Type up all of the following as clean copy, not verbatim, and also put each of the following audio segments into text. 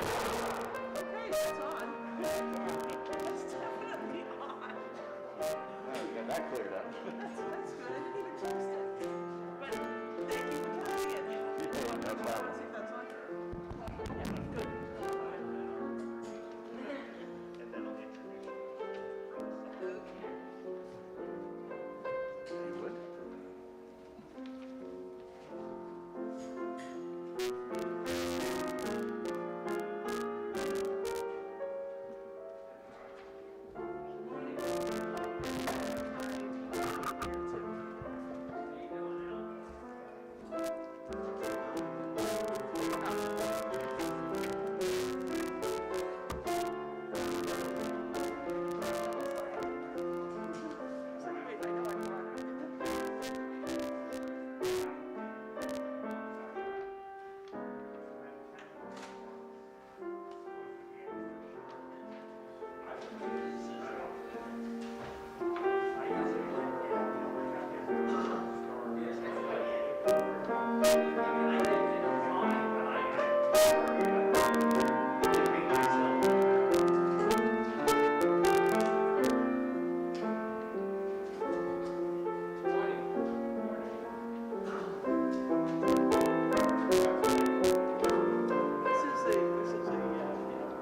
Okay, that's on. That's definitely on. Got that cleared up. That's good. I didn't even test it. But thank you for testing it. No problem. See if that's on. Yeah, good. And then I'll introduce you. Okay. Good.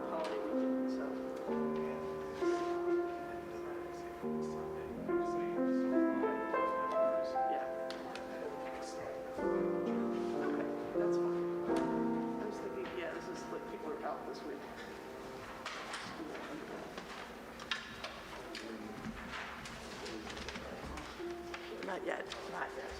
Holiday weekend, so. Yeah. Okay, that's fine. I was thinking, yeah, this is like people are out this week. Not yet, not yet.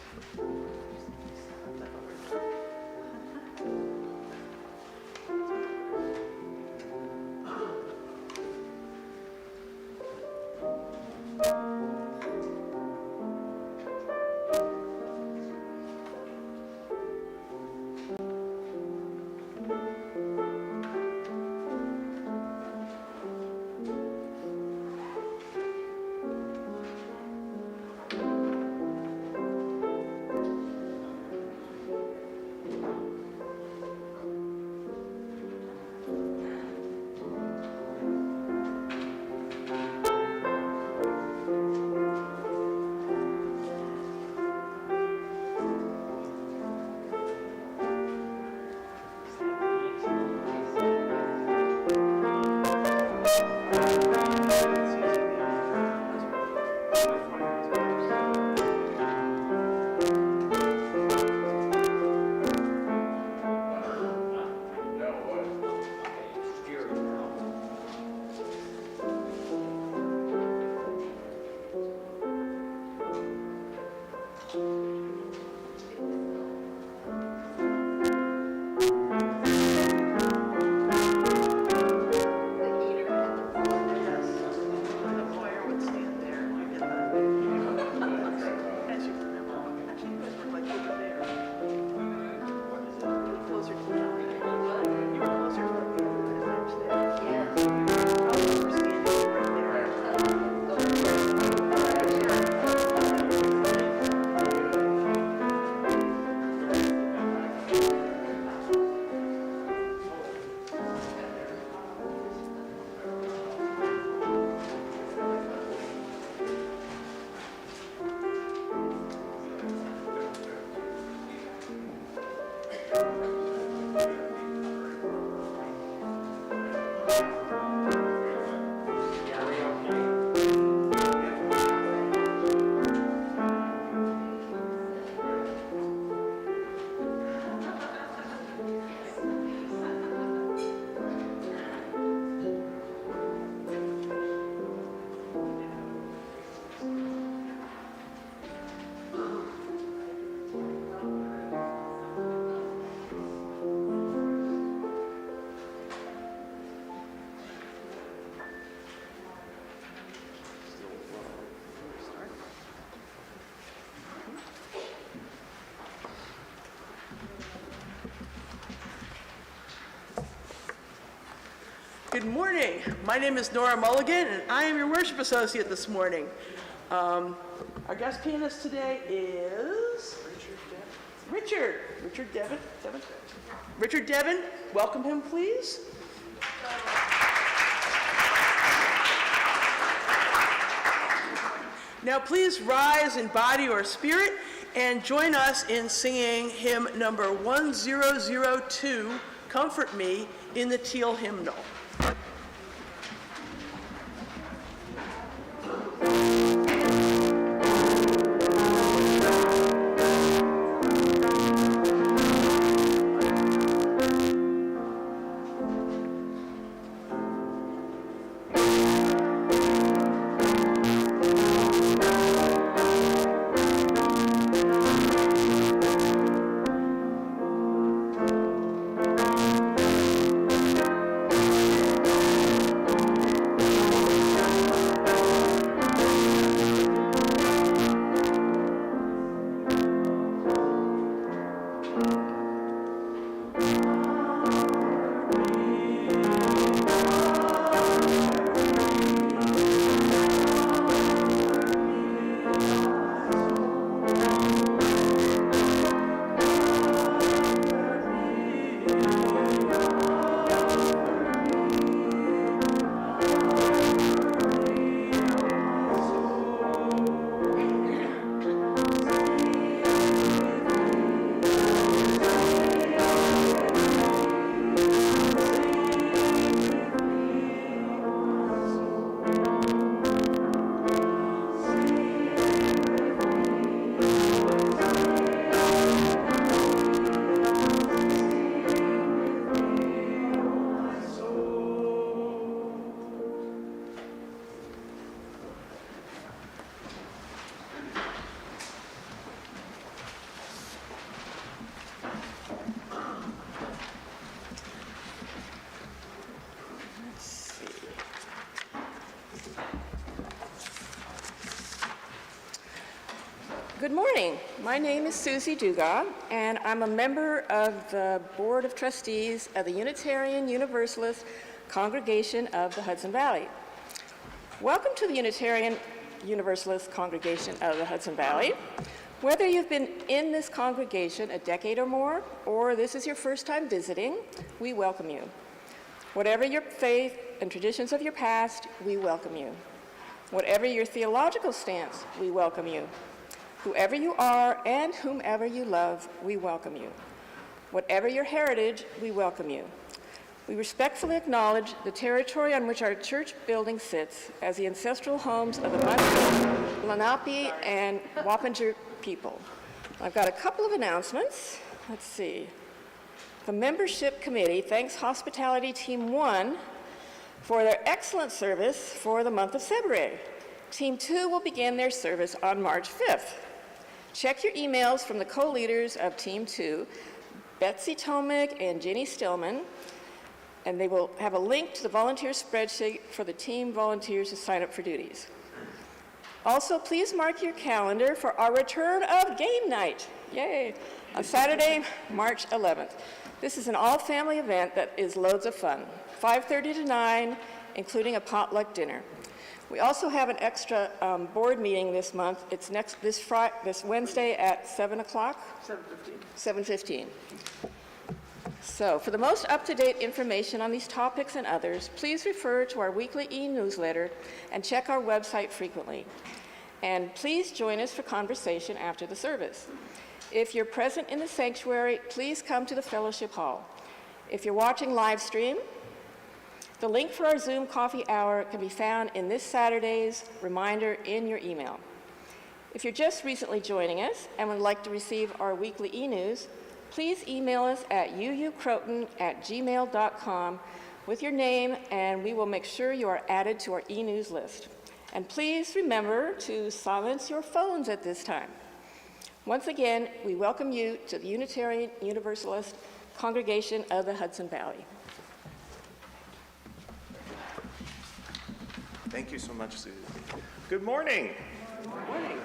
Good morning. My name is Nora Mulligan, and I am your worship associate this morning. Our guest pianist today is Richard Devon. Richard Devon. Welcome him, please. Now please rise in body or spirit and join us in singing hymn number 1002, Comfort Me, in the Teal hymnal. Good morning. My name is Susie Dugas, and I'm a member of the Board of Trustees of the Unitarian Universalist Congregation of the Hudson Valley. Welcome to the Unitarian Universalist Congregation of the Hudson Valley. Whether you've been in this congregation a decade or more, or this is your first time visiting, we welcome you. Whatever your faith and traditions of your past, we welcome you. Whatever your theological stance, we welcome you. Whoever you are and whomever you love, we welcome you. Whatever your heritage, we welcome you. We respectfully acknowledge the territory on which our church building sits as the ancestral homes of the Musqueam, Lenape, and Wappinger people. I've got a couple of announcements. Let's see. The membership committee thanks Hospitality Team 1 for their excellent service for the month of February. Team 2 will begin their service on March 5th. Check your emails from the co-leaders of Team 2, Betsy Tomick and Jenny Stillman, and they will have a link to the volunteer spreadsheet for the team volunteers to sign up for duties. Also, please mark your calendar for our return of game night, yay, on Saturday, March 11th. This is an all-family event that is loads of fun, 5:30 to 9, including a potluck dinner. We also have an extra board meeting this month. It's this Wednesday at 7 o'clock? 7:15. So for the most up-to-date information on these topics and others, please refer to our weekly e-newsletter and check our website frequently. And please join us for conversation after the service. If you're present in the sanctuary, please come to the fellowship hall. If you're watching live stream, the link for our Zoom coffee hour can be found in this Saturday's reminder in your email. If you're just recently joining us and would like to receive our weekly e-news, please email us at uucroton@gmail.com with your name, and we will make sure you are added to our e-news list. And please remember to silence your phones at this time. Once again, we welcome you to the Unitarian Universalist Congregation of the Hudson Valley. Thank you so much, Susie. Good morning. Good morning.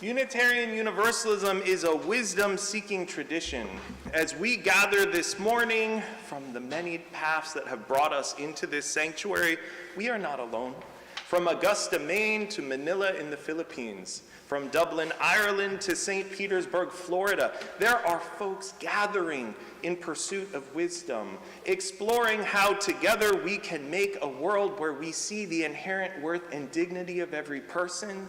Unitarian Universalism is a wisdom-seeking tradition. As we gather this morning from the many paths that have brought us into this sanctuary, we are not alone. From Augusta, Maine to Manila in the Philippines, from Dublin, Ireland to St. Petersburg, Florida, there are folks gathering in pursuit of wisdom, exploring how together we can make a world where we see the inherent worth and dignity of every person,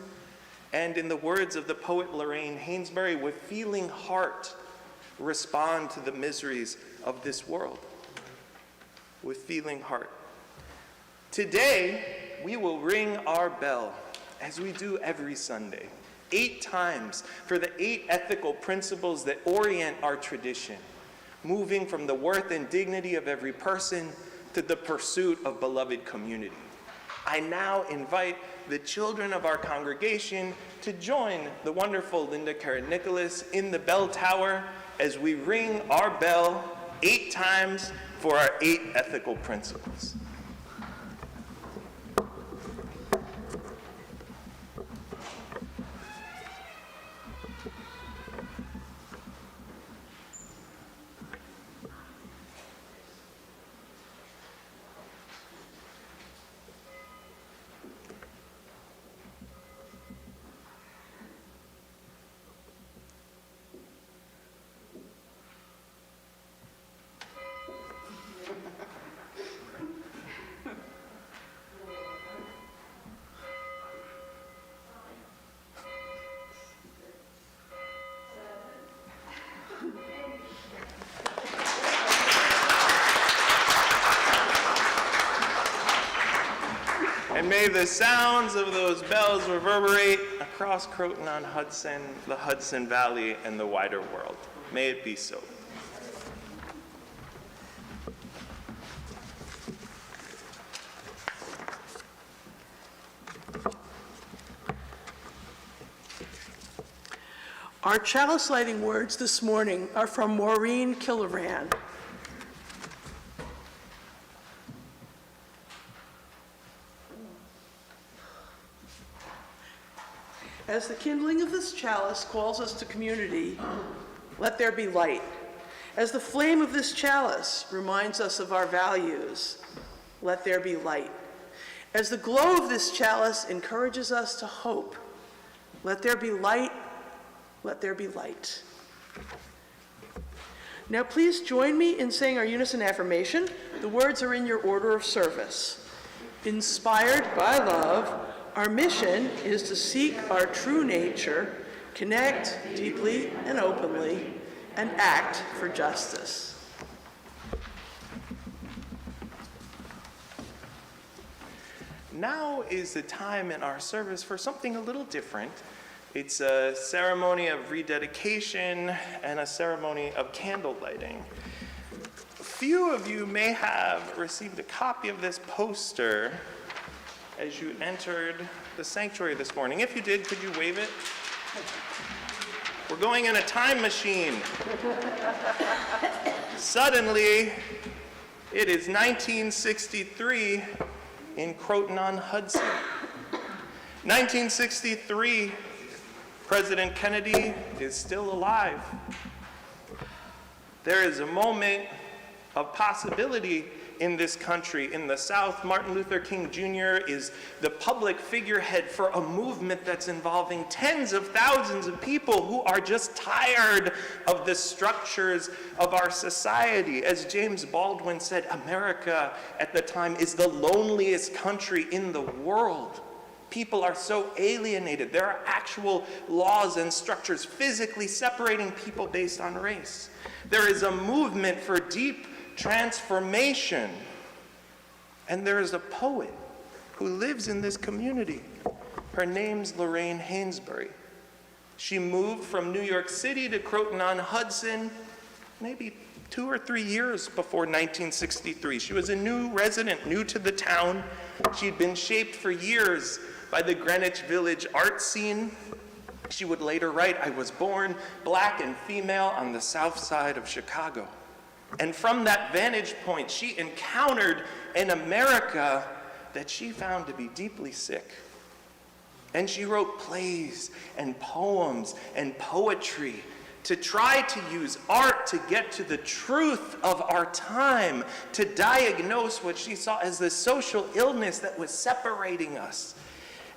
and in the words of the poet Lorraine Hainsbury, with feeling heart, respond to the miseries of this world. With feeling heart. Today, we will ring our bell, as we do every Sunday, 8 times for the 8 ethical principles that orient our tradition, moving from the worth and dignity of every person to the pursuit of beloved community. I now invite the children of our congregation to join the wonderful Linda Karen-Nicholas in the bell tower as we ring our bell 8 times for our 8 ethical principles. And may the sounds of those bells reverberate across Croton-on-Hudson, the Hudson Valley, and the wider world. May it be so. Our chalice lighting words this morning are from Maureen Killoran. As the kindling of this chalice calls us to community, let there be light. As the flame of this chalice reminds us of our values, let there be light. As the glow of this chalice encourages us to hope, let there be light, let there be light. Now please join me in saying our unison affirmation. The words are in your order of service. Inspired by love, our mission is to seek our true nature, connect deeply and openly, and act for justice. Now is the time in our service for something a little different. It's a ceremony of rededication and a ceremony of candle lighting. Few of you may have received a copy of this poster as you entered the sanctuary this morning. If you did, could you wave it? We're going in a time machine. Suddenly, it is 1963 in Croton-on-Hudson. 1963, President Kennedy is still alive. There is a moment of possibility in this country. In the South, Martin Luther King Jr. is the public figurehead for a movement that's involving tens of thousands of people who are just tired of the structures of our society. As James Baldwin said, America at the time is the loneliest country in the world. People are so alienated. There are actual laws and structures physically separating people based on race. There is a movement for deep transformation. And there is a poet who lives in this community. Her name's Lorraine Hainsbury. She moved from New York City to Croton-on-Hudson maybe 2 or 3 years before 1963. She was a new resident, new to the town. She'd been shaped for years by the Greenwich Village art scene. She would later write, "I was born black and female on the south side of Chicago." And from that vantage point, she encountered an America that she found to be deeply sick. And she wrote plays and poems and poetry to try to use art to get to the truth of our time, to diagnose what she saw as the social illness that was separating us.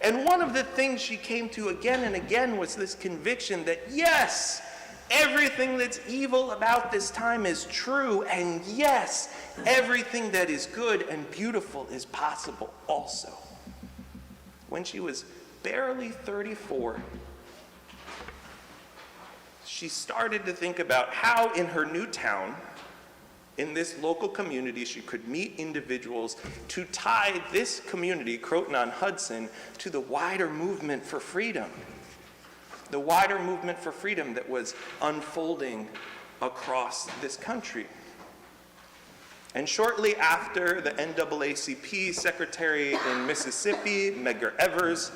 And one of the things she came to again and again was this conviction that yes, everything that's evil about this time is true, and yes, everything that is good and beautiful is possible also. When she was barely 34, she started to think about how in her new town, in this local community, she could meet individuals to tie this community, Croton-on-Hudson, to the wider movement for freedom. The wider movement for freedom that was unfolding across this country. And shortly after the NAACP secretary in Mississippi, Medgar Evers,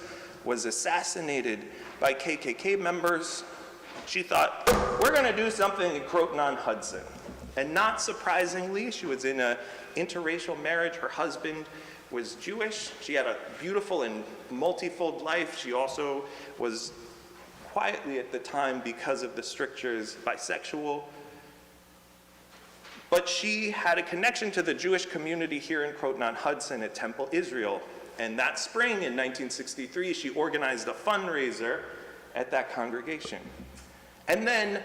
was assassinated by KKK members, she thought, we're going to do something in Croton-on-Hudson. And not surprisingly, she was in an interracial marriage. Her husband was Jewish. She had a beautiful and multifold life. She also was quietly at the time, because of the strictures, bisexual. But she had a connection to the Jewish community here in Croton-on-Hudson at Temple Israel. And that spring in 1963, she organized a fundraiser at that congregation. And then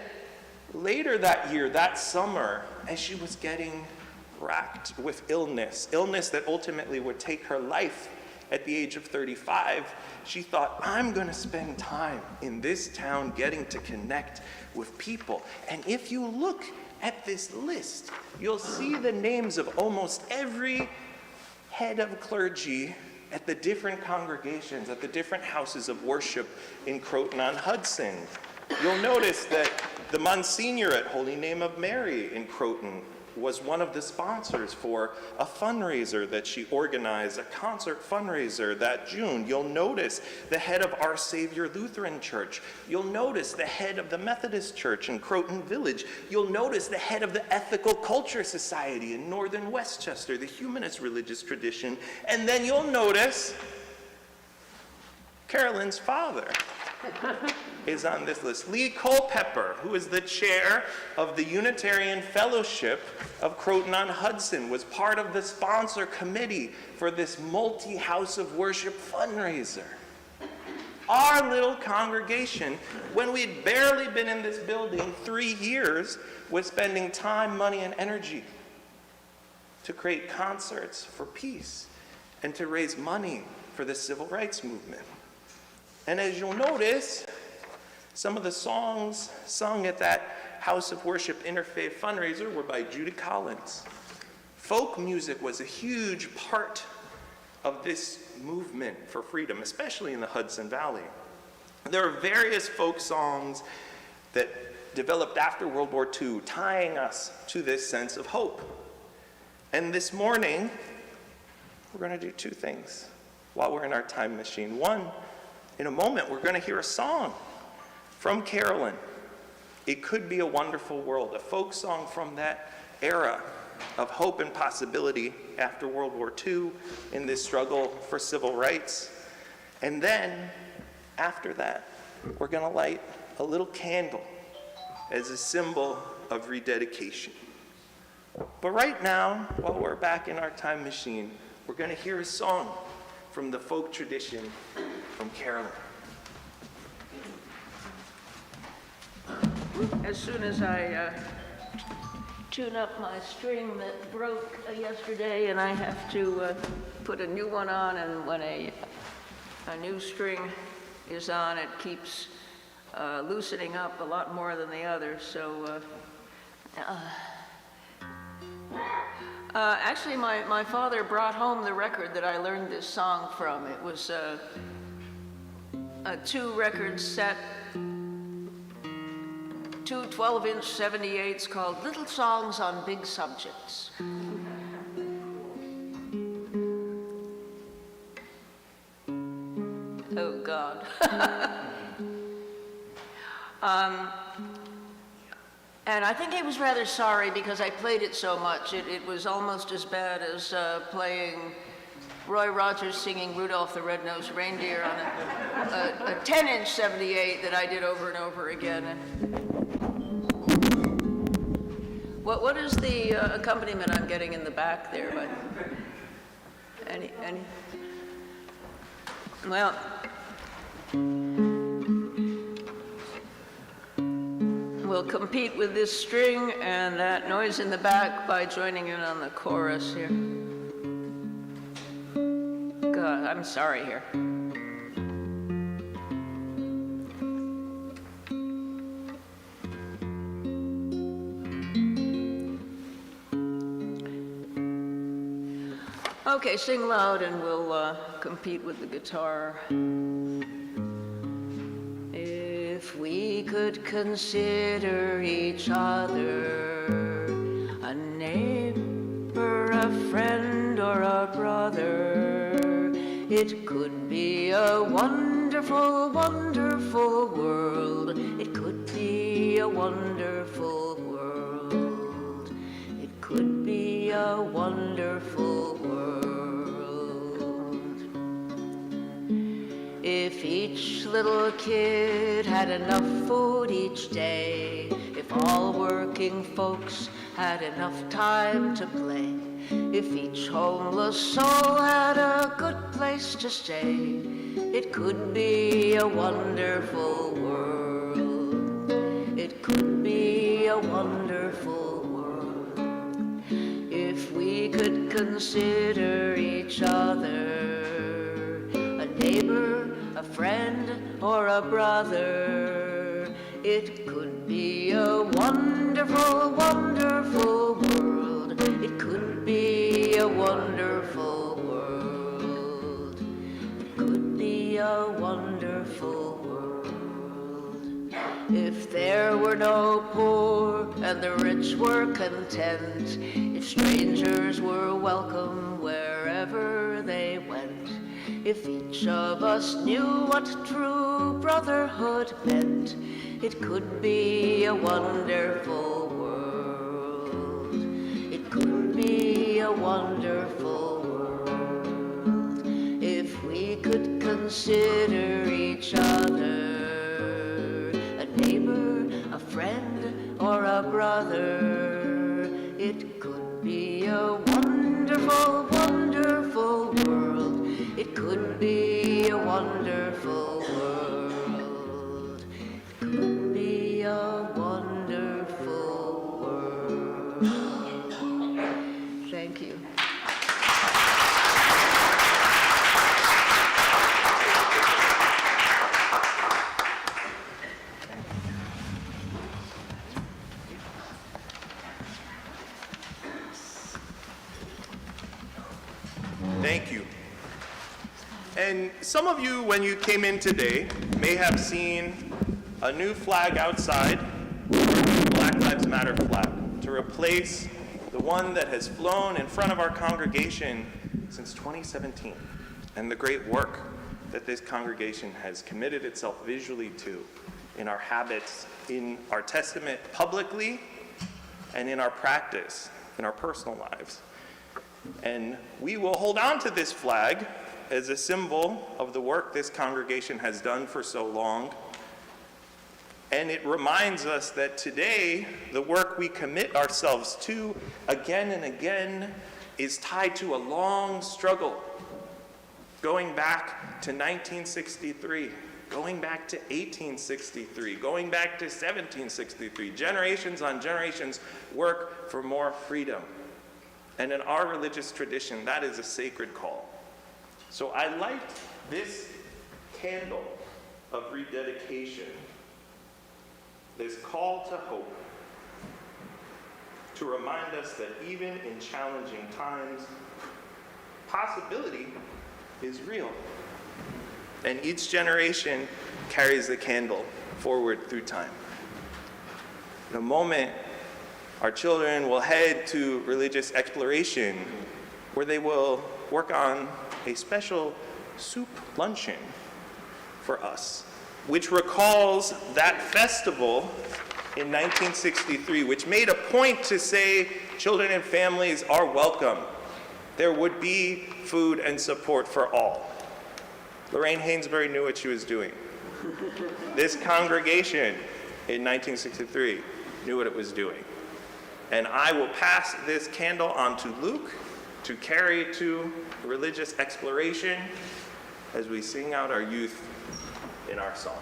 later that year, that summer, as she was getting racked with illness that ultimately would take her life at the age of 35, she thought, I'm going to spend time in this town getting to connect with people. And if you look at this list, you'll see the names of almost every head of clergy at the different congregations, at the different houses of worship in Croton-on-Hudson. You'll notice that the Monsignor at Holy Name of Mary in Croton was one of the sponsors for a fundraiser that she organized, a concert fundraiser that June. You'll notice the head of Our Savior Lutheran Church. You'll notice the head of the Methodist Church in Croton Village. You'll notice the head of the Ethical Culture Society in Northern Westchester, the humanist religious tradition. And then you'll notice Carolyn's father is on this list. Lee Culpepper, who is the chair of the Unitarian Fellowship of Croton-on-Hudson, was part of the sponsor committee for this multi-house of worship fundraiser. Our little congregation, when we'd barely been in this building 3 years, was spending time, money, and energy to create concerts for peace and to raise money for the civil rights movement. And as you'll notice, some of the songs sung at that House of Worship Interfaith fundraiser were by Judy Collins. Folk music was a huge part of this movement for freedom, especially in the Hudson Valley. There are various folk songs that developed after World War II, tying us to this sense of hope. And this morning, we're going to do two things while we're in our time machine. One, in a moment, we're going to hear a song from Carolyn. It Could Be a Wonderful World, a folk song from that era of hope and possibility after World War II in this struggle for civil rights. And then, after that, we're going to light a little candle as a symbol of rededication. But right now, while we're back in our time machine, we're going to hear a song from the folk tradition from Carolyn. As soon as I tune up my string that broke yesterday, and I have to put a new one on, and when a new string is on, it keeps loosening up a lot more than the others. So actually, my father brought home the record that I learned this song from. It was a 2-record set, 2 12-inch 78s called Little Songs on Big Subjects. Oh, God. And I think he was rather sorry because I played it so much. It was almost as bad as playing Roy Rogers singing Rudolph the Red-Nosed Reindeer on a 10-inch 78 that I did over and over again. What is the accompaniment I'm getting in the back there? But any? Well, we'll compete with this string and that noise in the back by joining in on the chorus here. God, I'm sorry here. Okay, sing loud and we'll compete with the guitar. If we could consider each other a neighbor, a friend, or a brother, it could be a wonderful, wonderful world. It could be a wonderful world. It could be a wonderful world. If each little kid had enough food each day, if all working folks had enough time to play, if each homeless soul had a good place to stay, it could be a wonderful world. It could be a wonderful world. If we could consider each other a neighbor, a friend, or a brother, it could be a wonderful, wonderful world. It could be a wonderful world. It could be a wonderful world. If there were no poor and the rich were content, if strangers were welcome wherever they went, if each of us knew what true brotherhood meant, it could be a wonderful world. It could be a wonderful world. If we could consider each other a neighbor, a friend, or a brother, it could be a wonderful, wonderful world. It could be a wonderful world. It could be a wonderful world. Thank you. Thank you. And some of you, when you came in today, may have seen a new flag outside, Black Lives Matter flag, to replace the one that has flown in front of our congregation since 2017, and the great work that this congregation has committed itself visually to in our habits, in our testament publicly, and in our practice, in our personal lives. And we will hold on to this flag as a symbol of the work this congregation has done for so long. And it reminds us that today, the work we commit ourselves to again and again is tied to a long struggle, going back to 1963, going back to 1863, going back to 1763, generations on generations work for more freedom. And in our religious tradition, that is a sacred call. So I light this candle of rededication, this call to hope, to remind us that even in challenging times, possibility is real. And each generation carries the candle forward through time. In a moment, our children will head to religious exploration, where they will work on a special soup luncheon for us, which recalls that festival in 1963, which made a point to say children and families are welcome there would be food and support for all. Lorraine Hainsbury knew what she was doing. This congregation in 1963 knew what it was doing. And I will pass this candle on to Luke to carry to religious exploration as we sing out our youth in our song.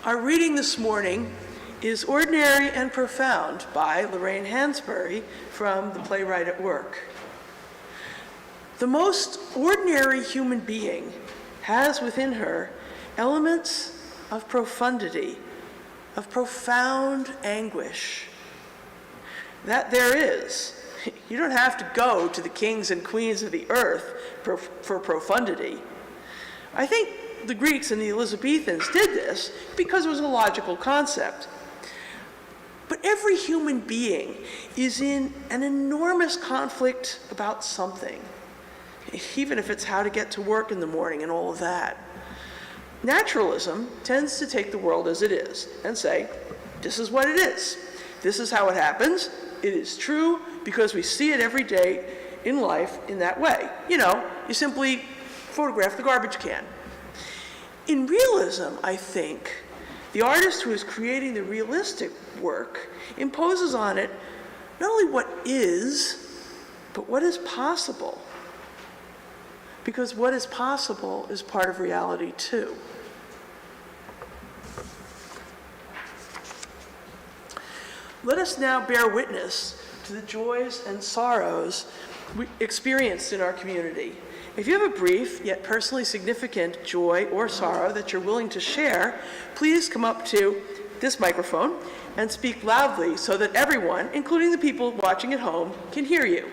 Our reading this morning is Ordinary and Profound by Lorraine Hansberry from The Playwright at Work. The most ordinary human being has within her elements of profundity, of profound anguish. That there is. You don't have to go to the kings and queens of the earth for profundity. I think the Greeks and the Elizabethans did this because it was a logical concept. But every human being is in an enormous conflict about something, even if it's how to get to work in the morning and all of that. Naturalism tends to take the world as it is and say, this is what it is. This is how it happens. It is true because we see it every day in life in that way. You know, you simply photograph the garbage can. In realism, I think, the artist who is creating the realistic work imposes on it not only what is, but what is possible. Because what is possible is part of reality too. Let us now bear witness to the joys and sorrows we experienced in our community. If you have a brief yet personally significant joy or sorrow that you're willing to share, please come up to this microphone and speak loudly so that everyone, including the people watching at home, can hear you.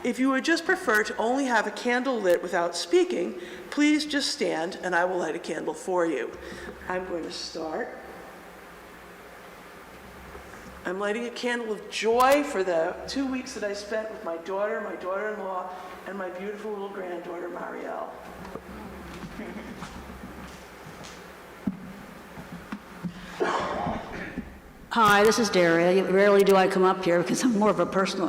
If you would just prefer to only have a candle lit without speaking, please just stand and I will light a candle for you. I'm going to start. I'm lighting a candle of joy for the 2 weeks that I spent with my daughter, my daughter-in-law, and my beautiful little granddaughter, Marielle. Hi, this is Daria. Rarely do I come up here because I'm more of a personal,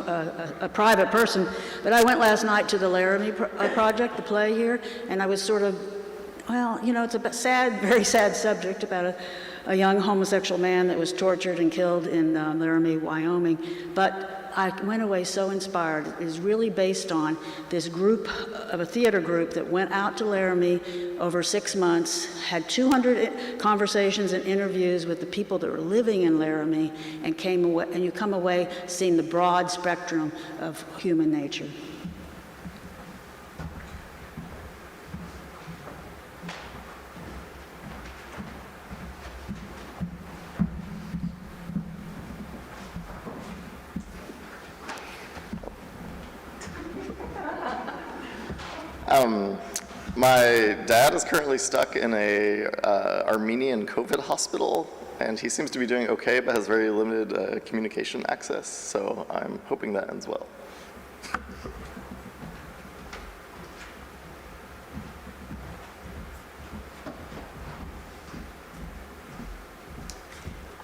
a private person. But I went last night to the Laramie project, the play here, and I was sort of, well, you know, it's a sad, very sad subject about a young homosexual man that was tortured and killed in Laramie, Wyoming. But I went away so inspired. It is really based on this group of a theater group that went out to Laramie over 6 months, had 200 conversations and interviews with the people that were living in Laramie, and came away, and you come away seeing the broad spectrum of human nature. My dad is currently stuck in a Armenian COVID hospital, and he seems to be doing okay, but has very limited communication access, so I'm hoping that ends well.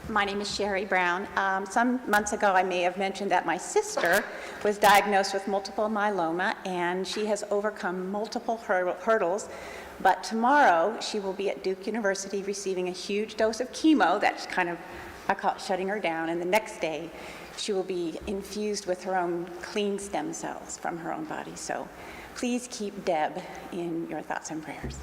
My name is Sherry Brown. Some months ago, I may have mentioned that my sister was diagnosed with multiple myeloma, and she has overcome multiple hurdles. But tomorrow, she will be at Duke University receiving a huge dose of chemo that's kind of, I call it shutting her down. And the next day, she will be infused with her own clean stem cells from her own body. So please keep Deb in your thoughts and prayers.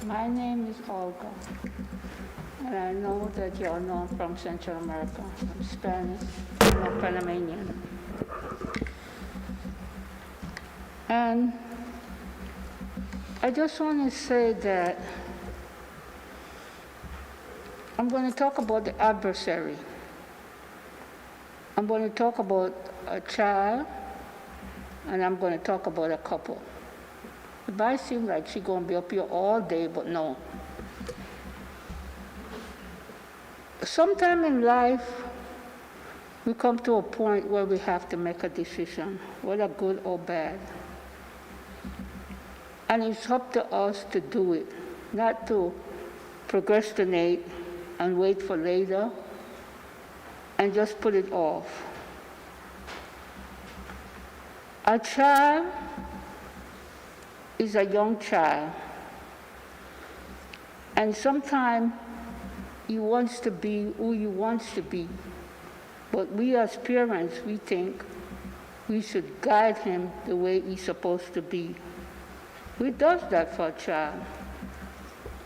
My name is Olga, and I know that you all know I'm from Central America. I'm Spanish, I'm Panamanian. And I just want to say that I'm going to talk about the adversary. I'm going to talk about a child, and I'm going to talk about a couple. It might seem like she's going to be up here all day, but no. Sometime in life, we come to a point where we have to make a decision, whether good or bad. And it's up to us to do it, not to procrastinate and wait for later and just put it off. A child is a young child, and sometimes he wants to be who he wants to be, but we as parents, we think we should guide him the way he's supposed to be. He does that for a child,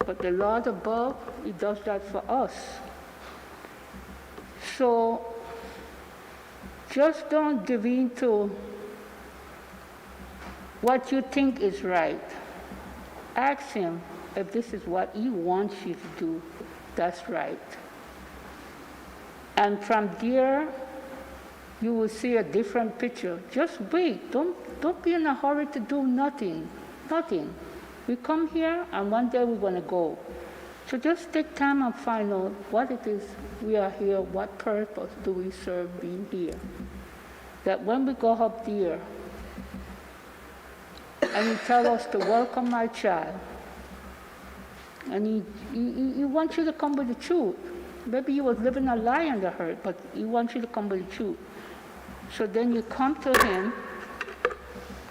but the Lord above, he does that for us. So just don't give in to what you think is right. Ask him if this is what he wants you to do, that's right. And from there, you will see a different picture. Just wait. Don't be in a hurry to do nothing. Nothing. We come here, and one day we're going to go. So just take time and find out what it is we are here, what purpose do we serve being here. That when we go up there, and he tell us to welcome my child, and he wants you to come with the truth. Maybe you was living a lie in the hurt, but he wants you to come with the truth. So then you come to him,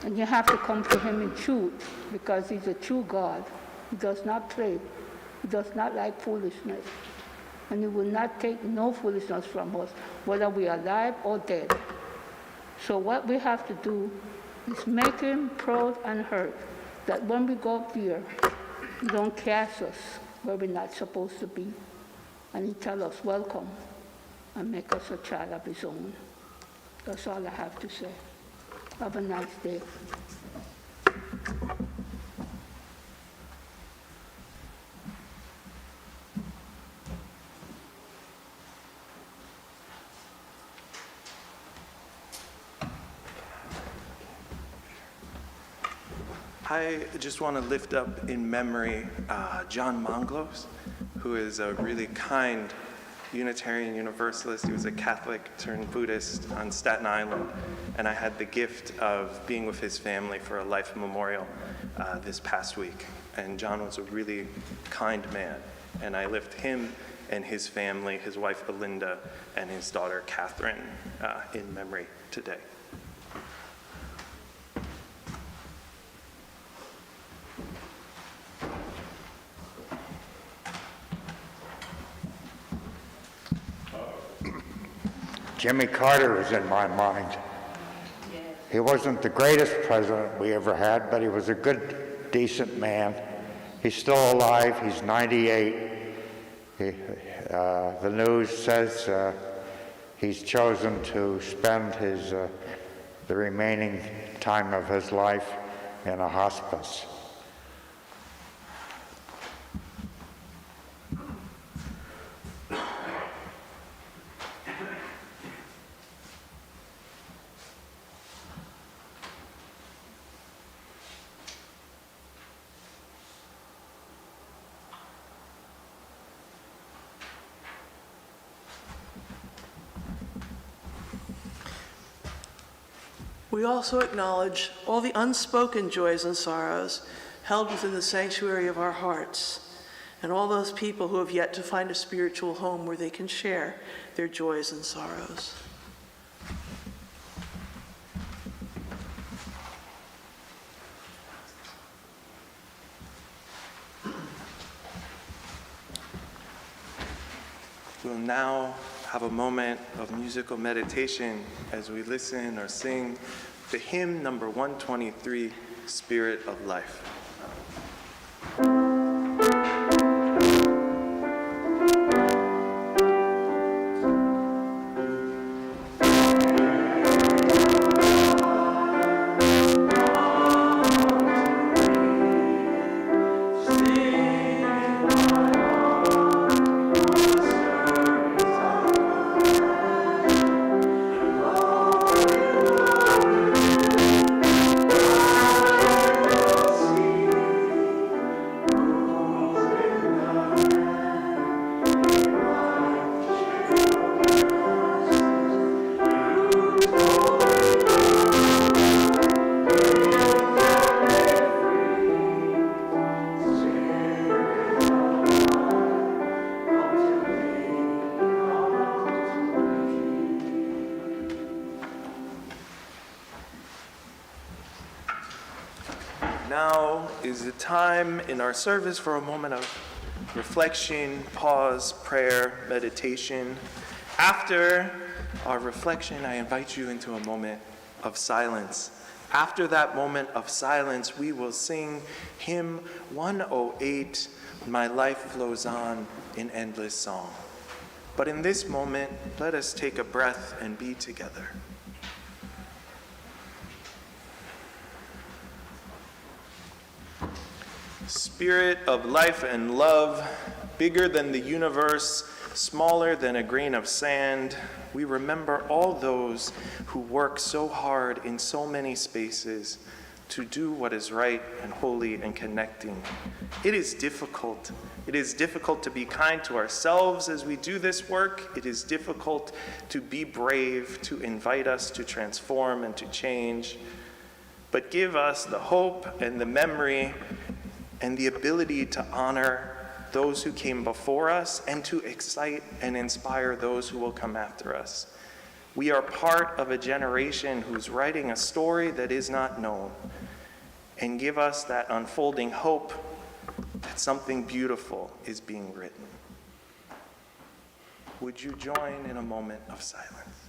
and you have to come to him in truth, because he's a true God. He does not play. He does not like foolishness. And he will not take no foolishness from us, whether we are alive or dead. So what we have to do is make him proud and hurt, that when we go up there, he don't cast us where we're not supposed to be. And he tell us, welcome, and make us a child of his own. That's all I have to say. Have a nice day. I just want to lift up in memory John Manglos, who is a really kind Unitarian Universalist. He was a Catholic turned Buddhist on Staten Island, and I had the gift of being with his family for a life memorial this past week. And John was a really kind man, and I lift him and his family, his wife Belinda, and his daughter Catherine in memory today. Jimmy Carter was in my mind. He wasn't the greatest president we ever had, but he was a good, decent man. He's still alive. He's 98. The news says he's chosen to spend the remaining time of his life in a hospice. We also acknowledge all the unspoken joys and sorrows held within the sanctuary of our hearts, and all those people who have yet to find a spiritual home where they can share their joys and sorrows. We'll now have a moment of musical meditation as we listen or sing the hymn number 123, Spirit of Life. Now is the time in our service for a moment of reflection, pause, prayer, meditation. After our reflection, I invite you into a moment of silence. After that moment of silence, we will sing hymn 108, My Life Flows On in Endless Song. But in this moment, let us take a breath and be together. Spirit of life and love, bigger than the universe, smaller than a grain of sand, we remember all those who work so hard in so many spaces to do what is right and holy and connecting. It is difficult. It is difficult to be kind to ourselves as we do this work. It is difficult to be brave, to invite us to transform and to change. But give us the hope and the memory and the ability to honor those who came before us and to excite and inspire those who will come after us. We are part of a generation who's writing a story that is not known, and give us that unfolding hope that something beautiful is being written. Would you join in a moment of silence?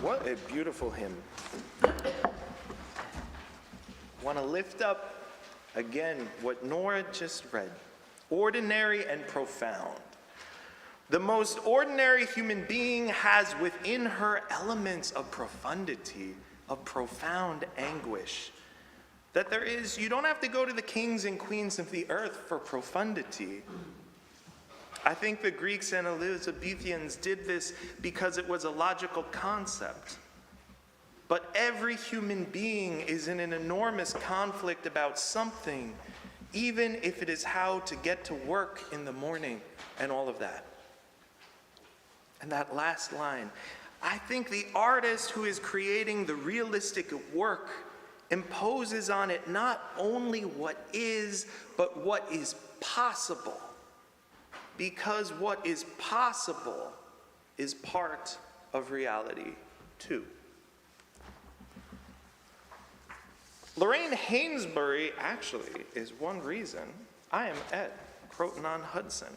What a beautiful hymn. Want to lift up again what Nora just read. Ordinary and profound. The most ordinary human being has within her elements of profundity, of profound anguish. That there is, you don't have to go to the kings and queens of the earth for profundity. I think the Greeks and Elizabethans did this because it was a logical concept. But every human being is in an enormous conflict about something, even if it is how to get to work in the morning and all of that. And that last line, I think the artist who is creating the realistic work imposes on it not only what is, but what is possible. Because what is possible is part of reality too. Lorraine Hainsbury actually is one reason I am at Croton-on-Hudson,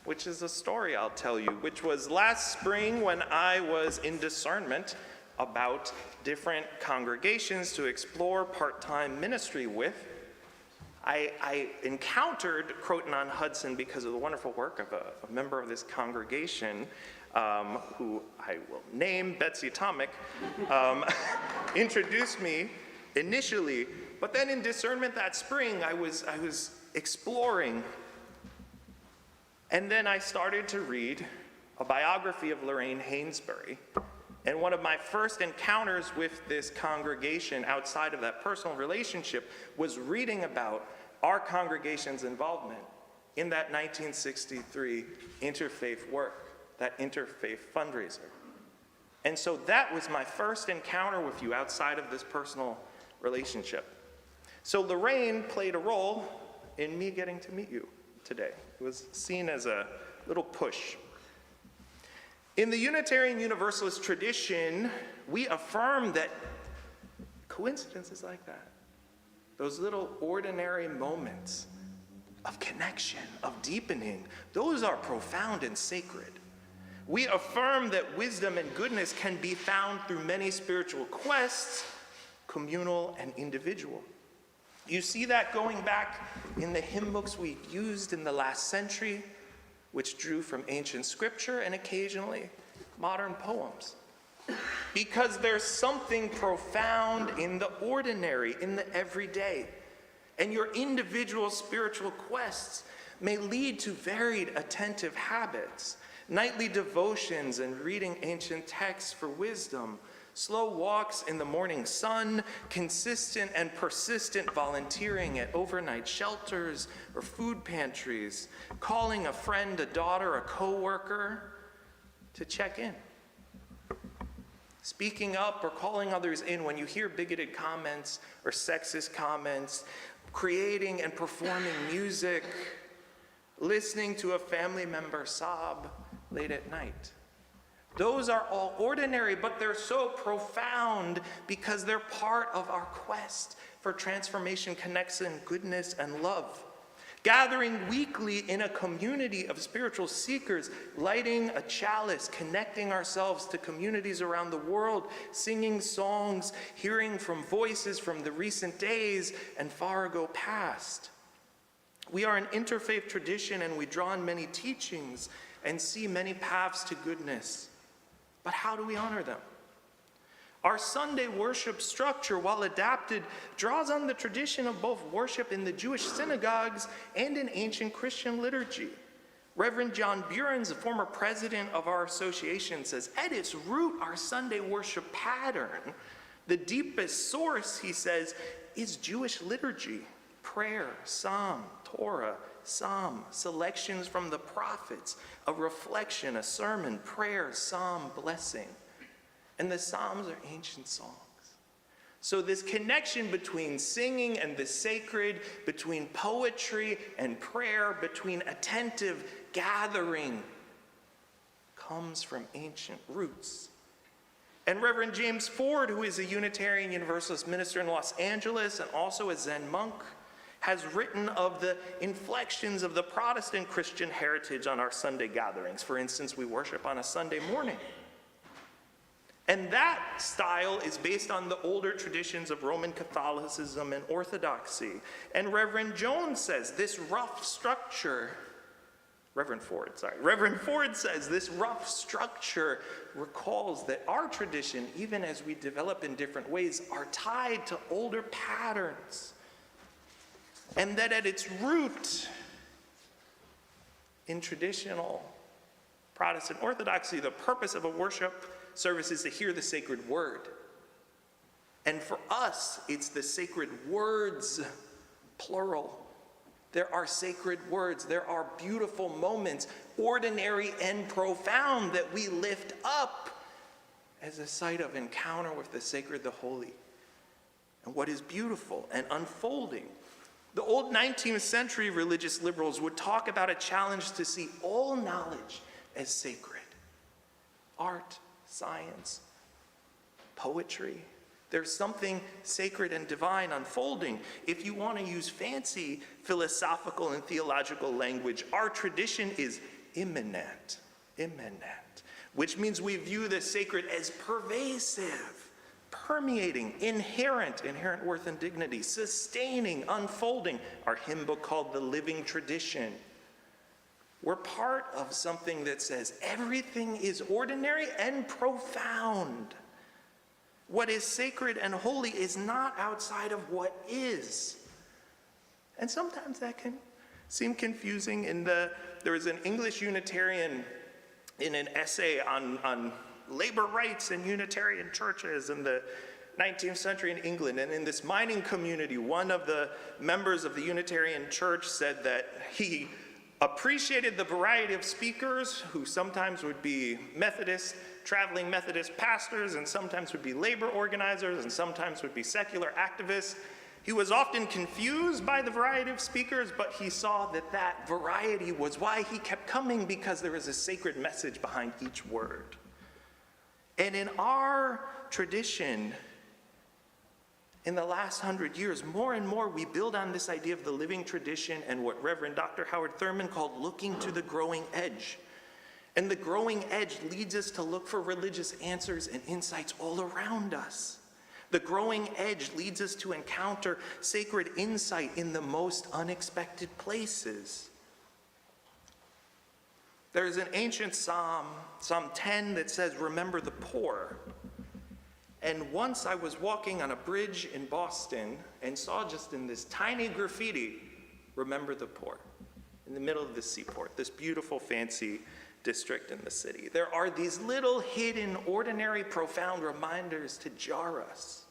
which is a story I'll tell you, which was last spring when I was in discernment about different congregations to explore part-time ministry with. I encountered Croton-on-Hudson because of the wonderful work of a member of this congregation, who I will name, Betsy Atomic, introduced me initially. But then in discernment that spring, I was exploring. And then I started to read a biography of Lorraine Hainsbury. And one of my first encounters with this congregation outside of that personal relationship was reading about our congregation's involvement in that 1963 interfaith work, that interfaith fundraiser. And so that was my first encounter with you outside of this personal relationship. So Lorraine played a role in me getting to meet you today. It was seen as a little push. In the Unitarian Universalist tradition, we affirm that coincidences like that, those little ordinary moments of connection, of deepening, those are profound and sacred. We affirm that wisdom and goodness can be found through many spiritual quests, communal and individual. You see that going back in the hymn books we used in the last century, which drew from ancient scripture and occasionally modern poems. Because there's something profound in the ordinary, in the everyday. And your individual spiritual quests may lead to varied attentive habits, nightly devotions and reading ancient texts for wisdom, slow walks in the morning sun, consistent and persistent volunteering at overnight shelters or food pantries, calling a friend, a daughter, a coworker to check in. Speaking up or calling others in when you hear bigoted comments or sexist comments, creating and performing music, listening to a family member sob late at night. Those are all ordinary, but they're so profound because they're part of our quest for transformation, connection, goodness, and love. Gathering weekly in a community of spiritual seekers, lighting a chalice, connecting ourselves to communities around the world, singing songs, hearing from voices from the recent days and far ago past. We are an interfaith tradition and we draw on many teachings and see many paths to goodness. But how do we honor them? Our Sunday worship structure, while adapted, draws on the tradition of both worship in the Jewish synagogues and in ancient Christian liturgy. Reverend John Burens, the former president of our association, says, at its root, our Sunday worship pattern, the deepest source, he says, is Jewish liturgy, prayer, psalm, Torah, psalm, selections from the prophets, a reflection, a sermon, prayer, psalm, blessing. And the psalms are ancient songs. So this connection between singing and the sacred, between poetry and prayer, between attentive gathering, comes from ancient roots. And Reverend James Ford, who is a Unitarian Universalist minister in Los Angeles and also a Zen monk, has written of the inflections of the Protestant Christian heritage on our Sunday gatherings. For instance, we worship on a Sunday morning. And that style is based on the older traditions of Roman Catholicism and Orthodoxy. And Reverend Jones says this rough structure, Reverend Ford says this rough structure recalls that our tradition, even as we develop in different ways, are tied to older patterns. And that at its root, in traditional Protestant Orthodoxy, the purpose of a worship service is to hear the sacred word. And for us, it's the sacred words, plural. There are sacred words. There are beautiful moments, ordinary and profound, that we lift up as a site of encounter with the sacred, the holy, and what is beautiful and unfolding. The old 19th century religious liberals would talk about a challenge to see all knowledge as sacred. Art, science, poetry. There's something sacred and divine unfolding. If you want to use fancy philosophical and theological language, our tradition is immanent, which means we view the sacred as pervasive, permeating, inherent worth and dignity, sustaining, unfolding. Our hymn book called The Living Tradition. We're part of something that says everything is ordinary and profound. What is sacred and holy is not outside of what is. And sometimes that can seem confusing. There was an English Unitarian in an essay on labor rights in Unitarian churches in the 19th century in England. And in this mining community, one of the members of the Unitarian church said that he appreciated the variety of speakers who sometimes would be Methodist, traveling Methodist pastors, and sometimes would be labor organizers, and sometimes would be secular activists. He was often confused by the variety of speakers, but he saw that that variety was why he kept coming, because there was a sacred message behind each word. And in our tradition, in the last 100 years, more and more we build on this idea of the living tradition and what Reverend Dr. Howard Thurman called looking to the growing edge. And the growing edge leads us to look for religious answers and insights all around us. The growing edge leads us to encounter sacred insight in the most unexpected places. There's an ancient psalm, Psalm 10, that says, "Remember the poor." And once I was walking on a bridge in Boston and saw just in this tiny graffiti, "Remember the poor," in the middle of the seaport, this beautiful, fancy district in the city. There are these little hidden, ordinary, profound reminders to jar us.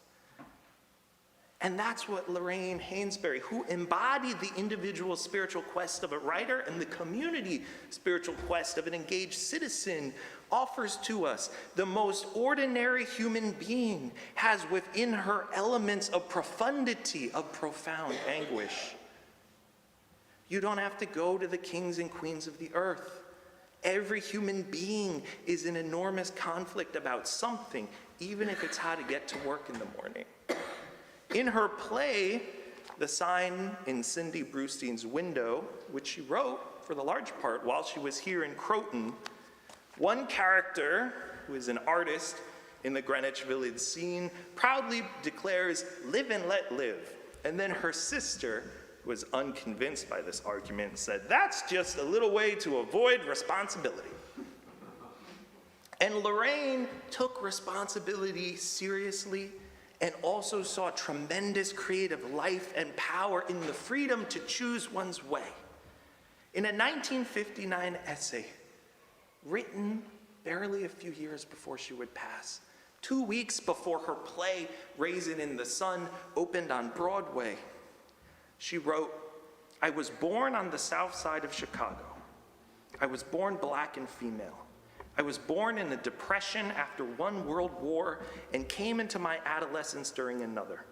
And that's what Lorraine Hainsbury, who embodied the individual spiritual quest of a writer and the community spiritual quest of an engaged citizen, offers to us. The most ordinary human being has within her elements of profundity, of profound anguish. You don't have to go to the kings and queens of the earth. Every human being is in enormous conflict about something, even if it's how to get to work in the morning. In her play, The Sign in Cindy Brewstein's Window, which she wrote for the large part while she was here in Croton, one character, who is an artist in the Greenwich Village scene, proudly declares, "Live and let live." And then her sister, who was unconvinced by this argument, said, "That's just a little way to avoid responsibility." And Lorraine took responsibility seriously and also saw tremendous creative life and power in the freedom to choose one's way. In a 1959 essay, written barely a few years before she would pass, 2 weeks before her play, Raisin in the Sun, opened on Broadway, she wrote, "I was born on the south side of Chicago. I was born black and female. I was born in a depression after one world war and came into my adolescence during another.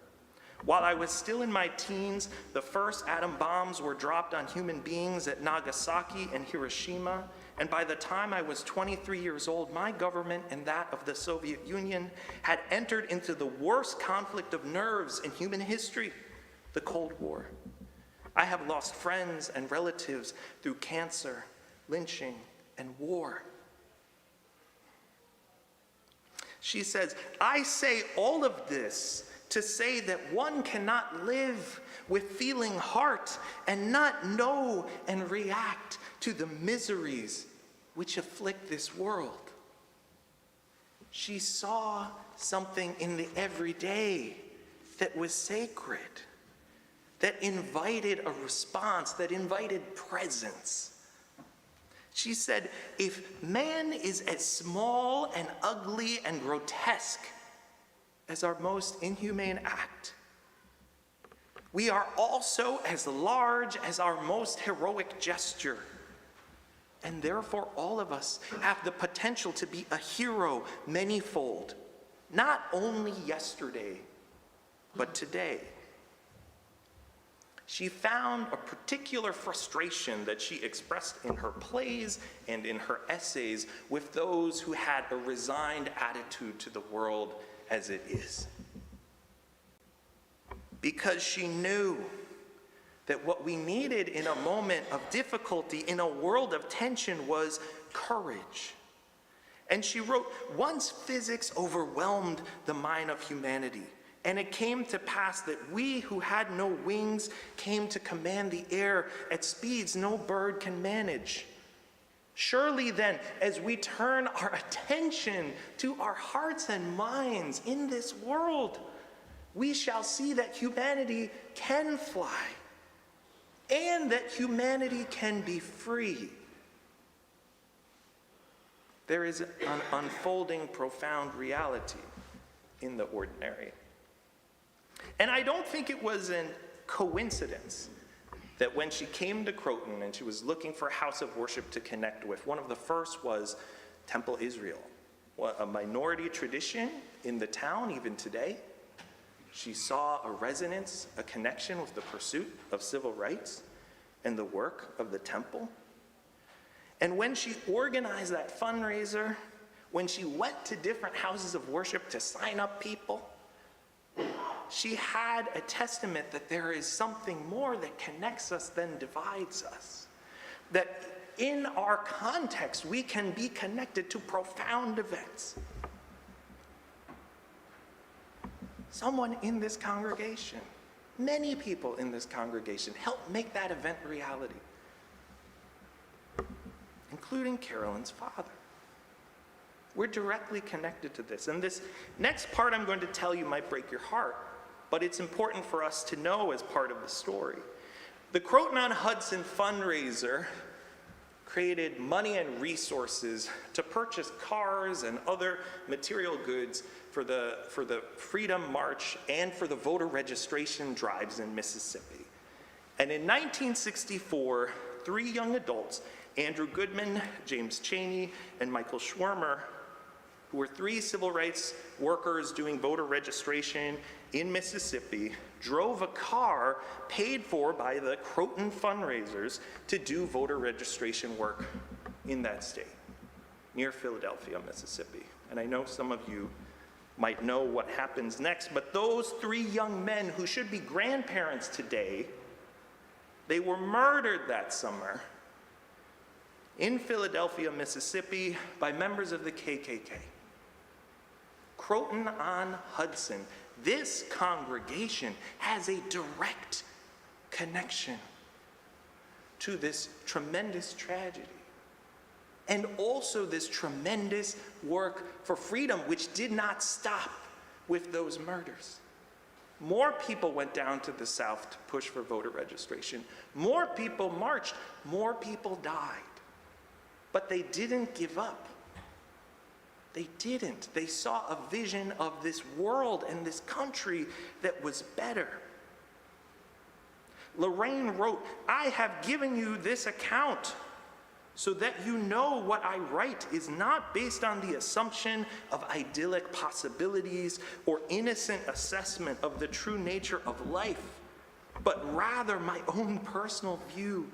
While I was still in my teens, the first atom bombs were dropped on human beings at Nagasaki and Hiroshima, and by the time I was 23 years old, my government and that of the Soviet Union had entered into the worst conflict of nerves in human history, the Cold War. I have lost friends and relatives through cancer, lynching, and war. She says, I say all of this to say that one cannot live with feeling heart and not know and react to the miseries which afflict this world. She saw something in the everyday that was sacred, that invited a response, that invited presence. She said, if man is as small and ugly and grotesque as our most inhumane act, we are also as large as our most heroic gesture. And therefore, all of us have the potential to be a hero manyfold, not only yesterday, but today. She found a particular frustration that she expressed in her plays and in her essays with those who had a resigned attitude to the world as it is. Because she knew that what we needed in a moment of difficulty, in a world of tension, was courage. And she wrote, once physics overwhelmed the mind of humanity, and it came to pass that we who had no wings came to command the air at speeds no bird can manage. Surely then, as we turn our attention to our hearts and minds in this world, we shall see that humanity can fly and that humanity can be free. There is an unfolding profound reality in the ordinary. And I don't think it was a coincidence that when she came to Croton and she was looking for a house of worship to connect with, one of the first was Temple Israel, a minority tradition in the town even today. She saw a resonance, a connection with the pursuit of civil rights and the work of the temple. And when she organized that fundraiser, when she went to different houses of worship to sign up people, she had a testament that there is something more that connects us than divides us. That in our context, we can be connected to profound events. Someone in this congregation, many people in this congregation, helped make that event reality, including Carolyn's father. We're directly connected to this. And this next part I'm going to tell you might break your heart, but it's important for us to know as part of the story. The Croton-on-Hudson fundraiser created money and resources to purchase cars and other material goods for the Freedom March and for the voter registration drives in Mississippi. And in 1964, 3 young adults, Andrew Goodman, James Chaney, and Michael Schwirmer, who were 3 civil rights workers doing voter registration in Mississippi, drove a car paid for by the Croton fundraisers to do voter registration work in that state, near Philadelphia, Mississippi. And I know some of you might know what happens next, but those 3 young men who should be grandparents today, they were murdered that summer in Philadelphia, Mississippi, by members of the KKK. Croton-on-Hudson, this congregation has a direct connection to this tremendous tragedy, and also this tremendous work for freedom, which did not stop with those murders. More people went down to the South to push for voter registration. More people marched. More people died. But they didn't give up. They didn't. They saw a vision of this world and this country that was better. Lorraine wrote, I have given you this account so that you know what I write is not based on the assumption of idyllic possibilities or innocent assessment of the true nature of life, but rather my own personal view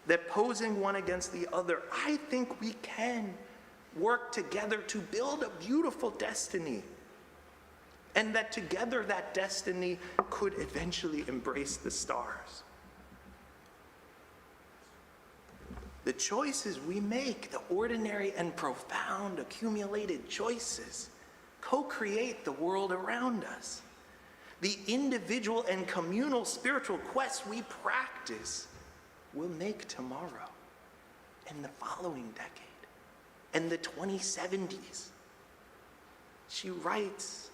that posing one against the other, I think we can work together to build a beautiful destiny, and that together that destiny could eventually embrace the stars. The choices we make, the ordinary and profound accumulated choices, co-create the world around us. The individual and communal spiritual quests we practice will make tomorrow and the following decade and the 2070s. She writes,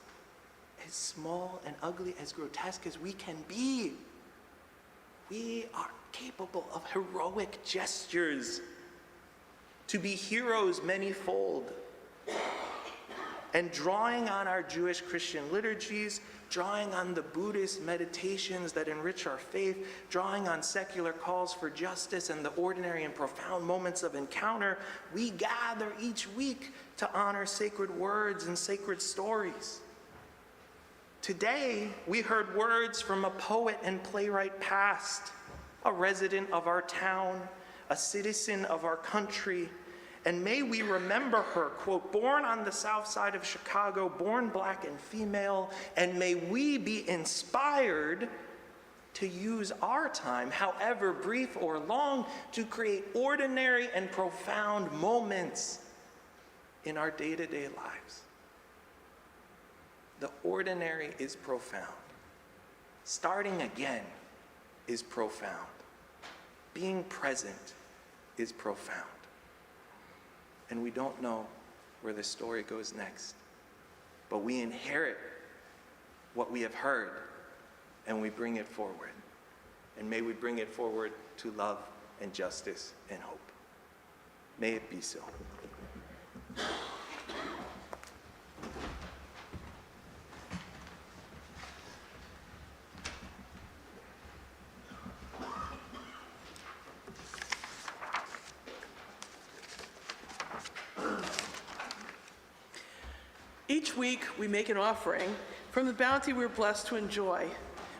as small and ugly, as grotesque as we can be, we are capable of heroic gestures, to be heroes manyfold. And drawing on our Jewish Christian liturgies, drawing on the Buddhist meditations that enrich our faith, drawing on secular calls for justice and the ordinary and profound moments of encounter, we gather each week to honor sacred words and sacred stories. Today, we heard words from a poet and playwright past, a resident of our town, a citizen of our country, and may we remember her, quote, born on the south side of Chicago, born black and female, and may we be inspired to use our time, however brief or long, to create ordinary and profound moments in our day-to-day lives. The ordinary is profound. Starting again is profound. Being present is profound. And we don't know where the story goes next, but we inherit what we have heard and we bring it forward. And may we bring it forward to love and justice and hope. May it be so. Each week, we make an offering from the bounty we're blessed to enjoy.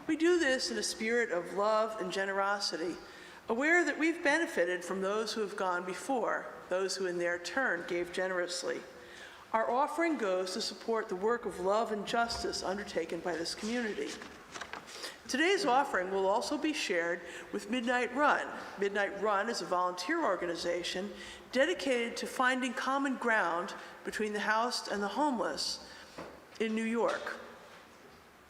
We do this in a spirit of love and generosity, aware that we've benefited from those who have gone before, those who in their turn gave generously. Our offering goes to support the work of love and justice undertaken by this community. Today's offering will also be shared with Midnight Run. Midnight Run is a volunteer organization dedicated to finding common ground between the housed and the homeless in New York,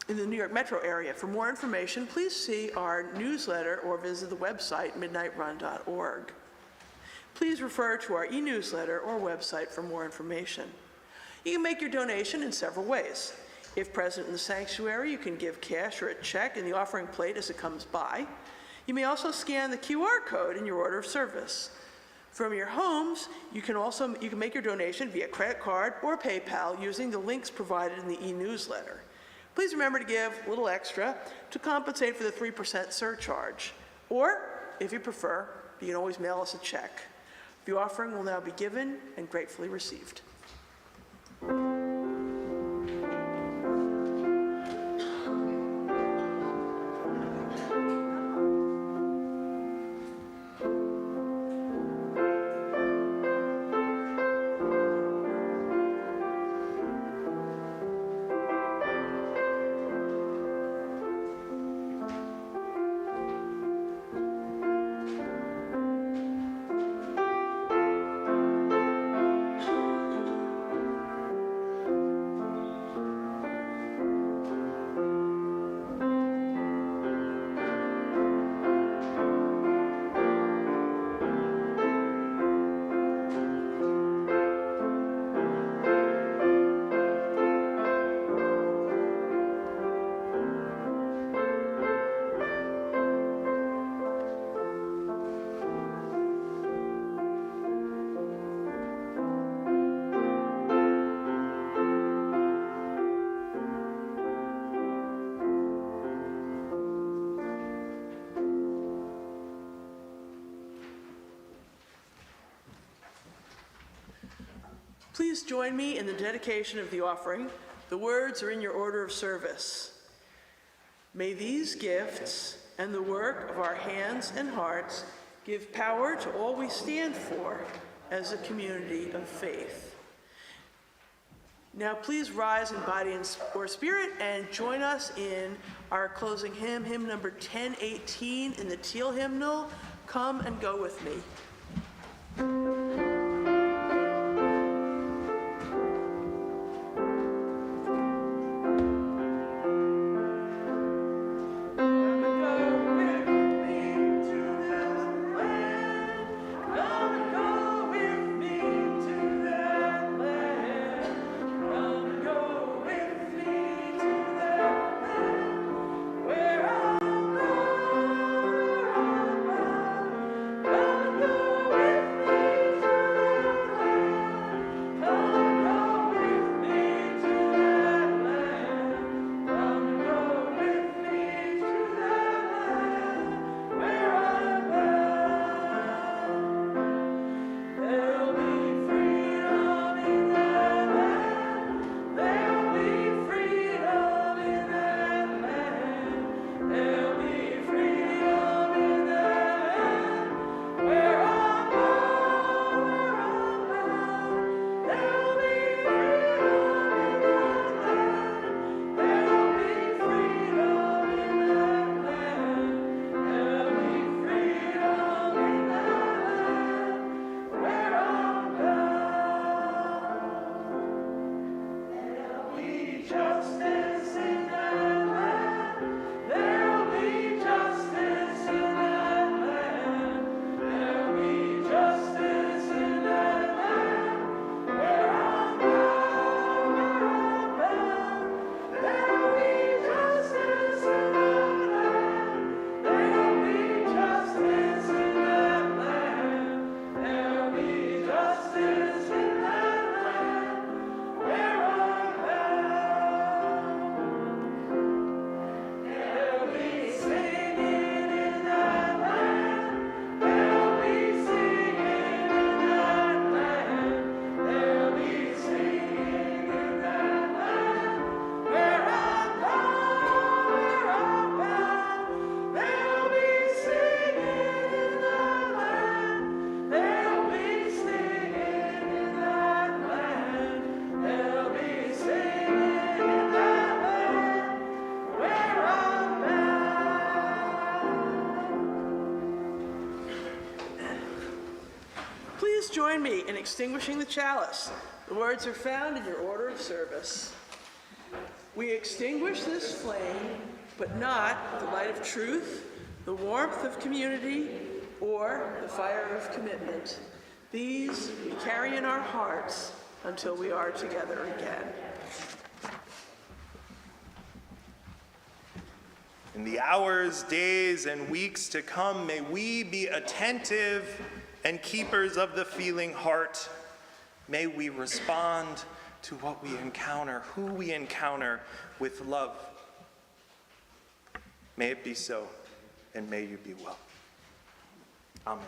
in the New York metro area. For more information, please see our newsletter or visit the website midnightrun.org. Please refer to our e-newsletter or website for more information. You can make your donation in several ways. If present in the sanctuary, you can give cash or a check in the offering plate as it comes by. You may also scan the QR code in your order of service. From your homes, you can make your donation via credit card or PayPal using the links provided in the e-newsletter. Please remember to give a little extra to compensate for the 3% surcharge. Or, if you prefer, you can always mail us a check. The offering will now be given and gratefully received. Please join me in the dedication of the offering. The words are in your order of service. May these gifts and the work of our hands and hearts give power to all we stand for as a community of faith. Now please rise in body or spirit and join us in our closing hymn, hymn number 1018 in the Teal hymnal, Come and Go With Me. Please join me in extinguishing the chalice. The words are found in your order of service. We extinguish this flame, but not the light of truth, the warmth of community, or the fire of commitment. These we carry in our hearts until we are together again. In the hours, days, and weeks to come, may we be attentive and keepers of the feeling heart. May we respond to what we encounter, who we encounter, with love. May it be so, and may you be well. Amen.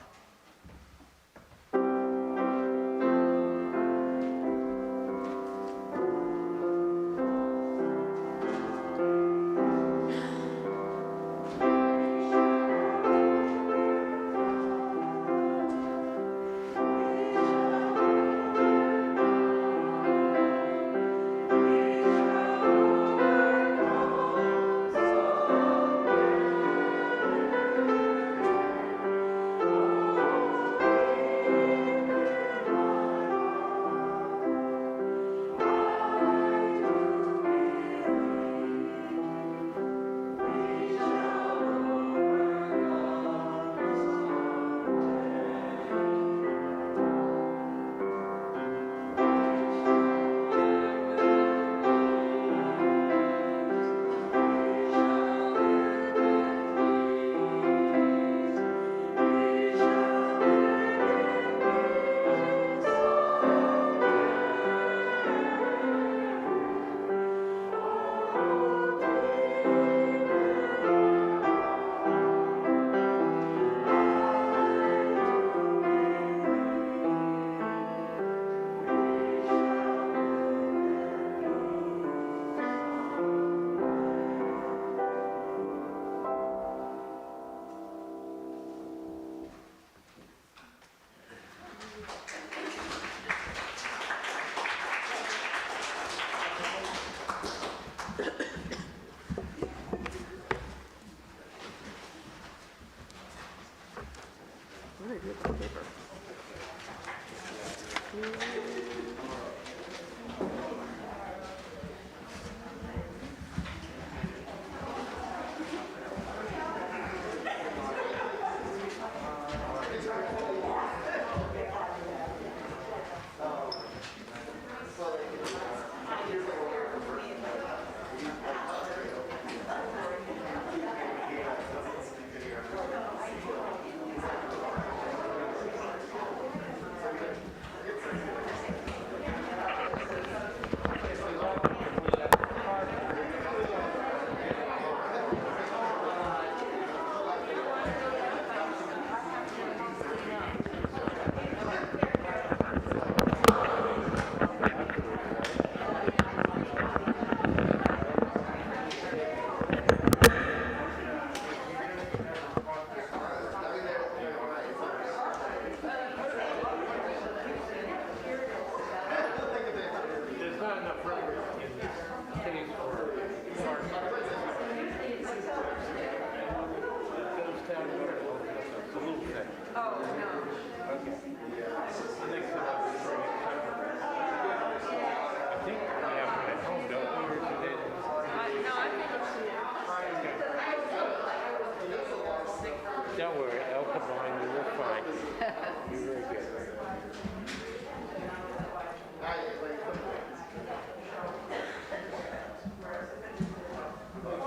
Don't worry, I'll come on.